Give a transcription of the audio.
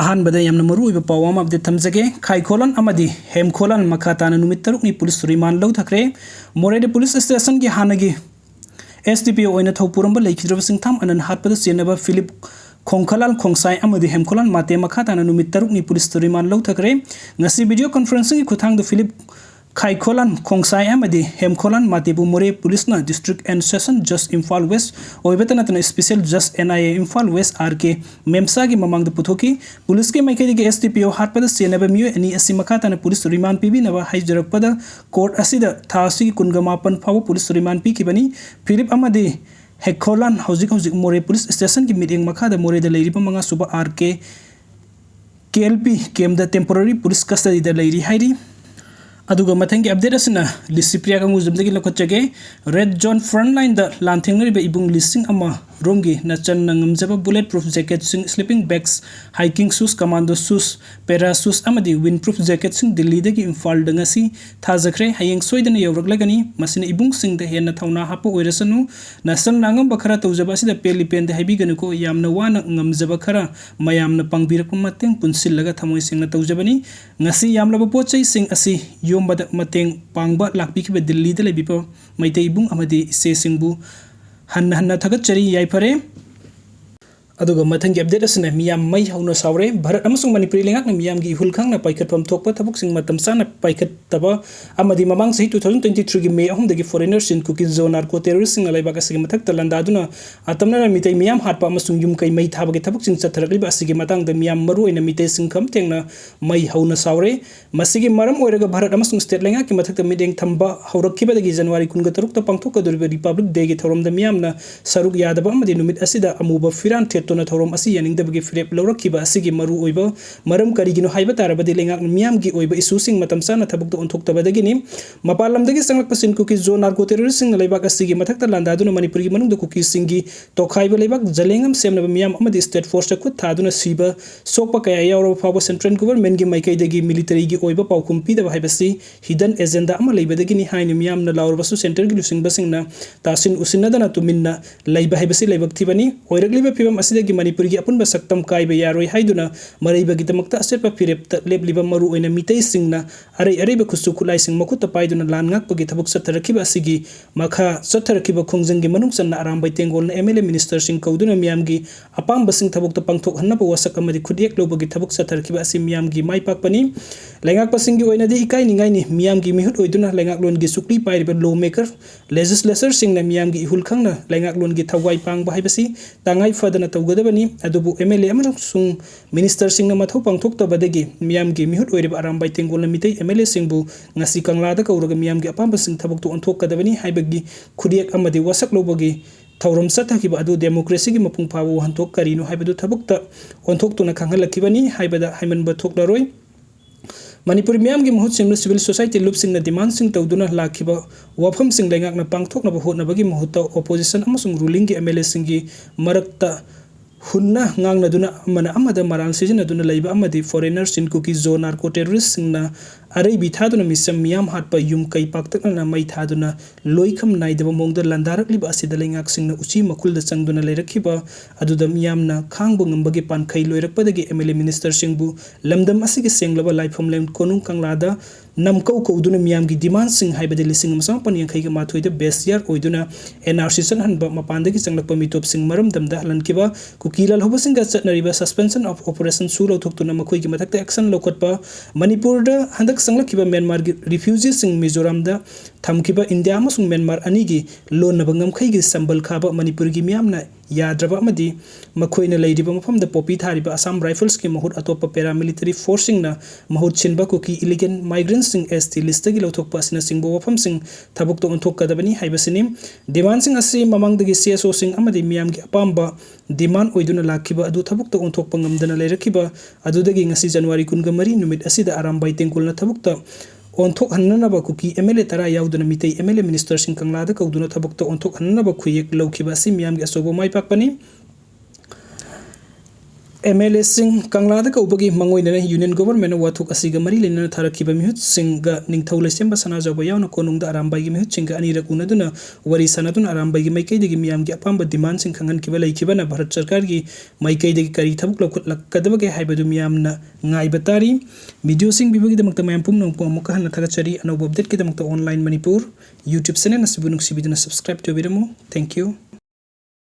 अहानबदा यामना मरुइबा पाव अमा अपडेट थमजगे खाइखोलन अमदी हेमखोलन मखाताना नुमित तरुकनी पुलिस रिमांड लौथखरे मोरेद पुलिस स्टेशन की हानगी SDPO ओइना थौपुरंबा लेखिद्रब सिंथाम अनन हाटपदा चेन्नबा फिलिप खोंखलाल खोंगसाई अमदी हेमखोलन माते मखाताना नुमित तरुकनी पुलिस रिमांड लौथखरे ngasi वीडियो कॉन्फ्रेंसिंग की खुथांग द फिलिप खाइखोलन खोंगसाई अमदी हेमखोलन मातेबु मोरे पुलिसना district and session judge Imphal west ओइबतनतन special judge NIA Imphal west RK मेमसा की ममांग पुथोकी पुलिस के मैकेदी के SDPO हाटपदा चेन्नबा मियो एनी असि मखाताना पुलिस रिमांड पीबीनबा हाइजरपदा कोर्ट असिदा थासी कुनगमापन फाव पुलिस रिमांड पीकिबनी फिलिप अमदी हेमखोलन हौजिक मोरे पुलिस स्टेशन की मीटिंग मखादा मोरेदा लेरिबा मंगा सुबा RK KLP केमदा टेम्पोररी पुलिस कस्टडी दा लेरी हाइरी अदुगा मथंगी अपडेट असना लिसिप्रिया का मुजमदगी लखोचगे रेड जोन फ्रंट लाइन द लांथेंगरिबा इबुंग लिसिंग अमा रोंगी नचन नंगमजबा बुलेट प्रूफ जैकेट सिंग sleeping bags hiking shoes commando shoes para shoes अमदी विंड प्रूफ जैकेट सिंग दिल्ली दगी इम्फाल दंगसी थाजखरे हयेंग सोइदना यौरगलगनी मसिन इबुंग सिंग द हेना थौना हापो ओइरसनु नसन नांगम बखरा तौजबा सिदा पेली पेन द हाइबिगनुको यामना वाना ngमजबा खरा मयामना पंगबिरक मतेंग पुनसिलगा थमोइ सिंगना तौजबनी ngasi yamlaba pochai sing asi yombada mateng pangba lakpikiba Delhi da lebipa maitei bung amadi ise singbu hanna thagat chari yaifare अदुगा मथंगी अपडेट असना मियाम मई हौना सावरे भारत अमसुंग मणिपुरी लेंगाक मियाम की हुलखांगना पाइखतफम थोकपा थबुकसिंग मतम साना पाइखतबा अमदी ममांग सही 2023 की मे अहुमदगी फॉरेनर सिन कुकी जो नार्को टेररिस्ट सिंग लाइबाक असगी मथक तलंदादुना अतमना मितै मियाम हाटपा अमसुंग युम कै मई थाबगे थबुकसिंग चथरकलिबा असगी मतंग द मियाम मरु ओइना मितै सिंखम तेंगना मई हौना सावरे मसिगी मरम ओइरगा भारत अमसुंग स्टेट लेंगाक की मथक मिदेंग थंबा हौरखिबदगी जनवरी 23 ता पांगथोकदुरिबा रिपब्लिक डे की थौरम द मियामना सरुक यादबा अमदी नुमित असिदा अमुबा फिरान थेतोना थौरम असि यानिंगदबगी फिरेप लौरखिबा असigi मरु ओइबा मरम करिगिनो हाइबा तारबदि लेंगाक मियाम की ओइबा इशूसिंग मतम साना थबुक ओंथोक्तबदगिनी मपालमदगी संगलकपा सिन कुकी जो नार्को टेररिस्ट सिंग लेबाक असigi मथक्ता लांदादुना मणिपुरी मनुंग कुकी सिंगी तोखाइबा लेबाक जलेंगम सेमनबा मियाम अमदि स्टेट फोर्स खुद थादुना सिबा सोकपा कया यावरो फाव सेंट्रल गवर्नमेंट की माइकैदगी मिलिटरी की ओइबा पाउकुम पीदबा हाइबसी हिडन एजेंडा अमा लेबदगिनी हाइन मियाम न लावरबसु सेंटर की लुसिंगबसिंगना तासिन उसिनदना तुमिन्ना लेबा हाइबसी लेबक थिबनी ओइरगलिबा फिबम असिदगी मणिपुरी की अपुनबा सक्तम काइबा यारोइ हाइदुना मरैबगी दमक्ता असेपा फिरेपता लेबलिबा मरु ओइना मितै सिंगना अरै अरैबा खुसु खुलाइ सिंग मखुत पाइदुना लान ngakpagi thabuk satharakiba asigi makha satharakiba khongjanggi manung channa arambai tengolna MLA minister sing kauduna miyamgi apamba sing thabuk ta pangthok hannaba wasak amadi khudek lobagi thabuk satharakiba asi miyamgi mai pakpani lengak pasinggi oina di ikai ningai ni miyamgi mihut oiduna lengak longi sukli pairiba lawmaker legislator singna miyamgi ihul khangna lengak longi thawai pangba haibasi tangai fadana tawgadabani adubu MLA amasung minister singna mathau pangthok tabadagi miyamgi mihut oiriba arambai tengolna mitai MLA singbu ngasi kanglada kauraga miyamgi apamba sing thabuk tu onthokadabani haibagi khudek amadi wasak lobagi thauram sathakiba adu democracy gi mapung phawo hantok karino haibadu thabukta onthoktuna khanghalakibani haibada haimanba thoklaroi Manipur मियाम की महूत सिंह civil society लुप सिंह demand सिंह तौदुना लाखिबा वाफम सिंह लेंगाकना पांगथोकनबा होटनबगी महूत ऑपोजिशन अमसुंग रूलिंग की MLA सिंह की मरक्ता हुन्ना ngangnaduna amana amada maral sijinaduna leiba amadi foreigner sin kuki zo narco terrorist singna arei bithaduna misam miyam hatpa yum kai paktakna mai thaduna loikham naidaba mongda landarak liba asida lengak singna uchi makulda changduna leirakhiba aduda miyamna khangbu ngambagi pankhai loirakpadagi MLA minister singbu lamdam asigi senglaba laifam lem konung kanglada namkau kauduna miyamgi demand sing haibadi lising masam panyankhai ga mathoida best year oiduna NRC san hanba mapandagi changlakpa mitop sing maram damda halankiba kukilal hobasing ga chatnariba suspension of operation sulo thokuna makhoi gi mathakta action lokotpa manipur da handak sanglakhiba Myanmar gi refugees sing Mizoram da thamkiba India amasung Myanmar ani gi lon nabangam khai gi sambal khaba manipur gi miyamna yadraba amadi makhoina leiriba mafam da popi thariba Assam Rifles ki mahut atopa paramilitary forcing na mahut chinba kuki illegal migrants sing ST list gi lothokpa asina singbo wafam sing thabuk to onthok kadabani haibasini demand sing asi mamang dagi CSO sing amadi miyam gi apamba demand oiduna lakhiba adu thabuk to onthokpa ngamdana leirakhiba adudagi ngasi January 13 numit asida arambai tengkulna thabuk ta onthok hannaba kuki MLA tara yauduna mitai MLA minister sing kanglada kauduna thabuk to onthok hannaba khuyek lokhiba si miyam gi asobo mai pakpani MLA सिंह कंगलाद कौबगी मंगोइनना union government वाथुक असिगा मरी लेना थारखिबा मिहुत सिंगा निंगथौ लेसेंबा सनाजाबा यावना कोनुंगदा आरामबागी मिहुत सिंगा अनिरक उनदुना वरी सनादुन आरामबागी माइकैदगी मियामगी अपाम्बा डिमांड सिंग खंगनखिबा लैखिबाना भारत सरकार की माइकैदगी करी थबुक लौखुटलक्कदबगे हाइबदु मियामना ngaibataari वीडियो सिंग बिबगी दमकता मयाम पुम नोंपो अमुका हन्ना थागचरी अनौब अपडेट की दमकता ऑनलाइन मणिपुर YouTube चैनल नसिबु नुक्सिबिदुना सब्सक्राइब तोबिरमु थैंक यू।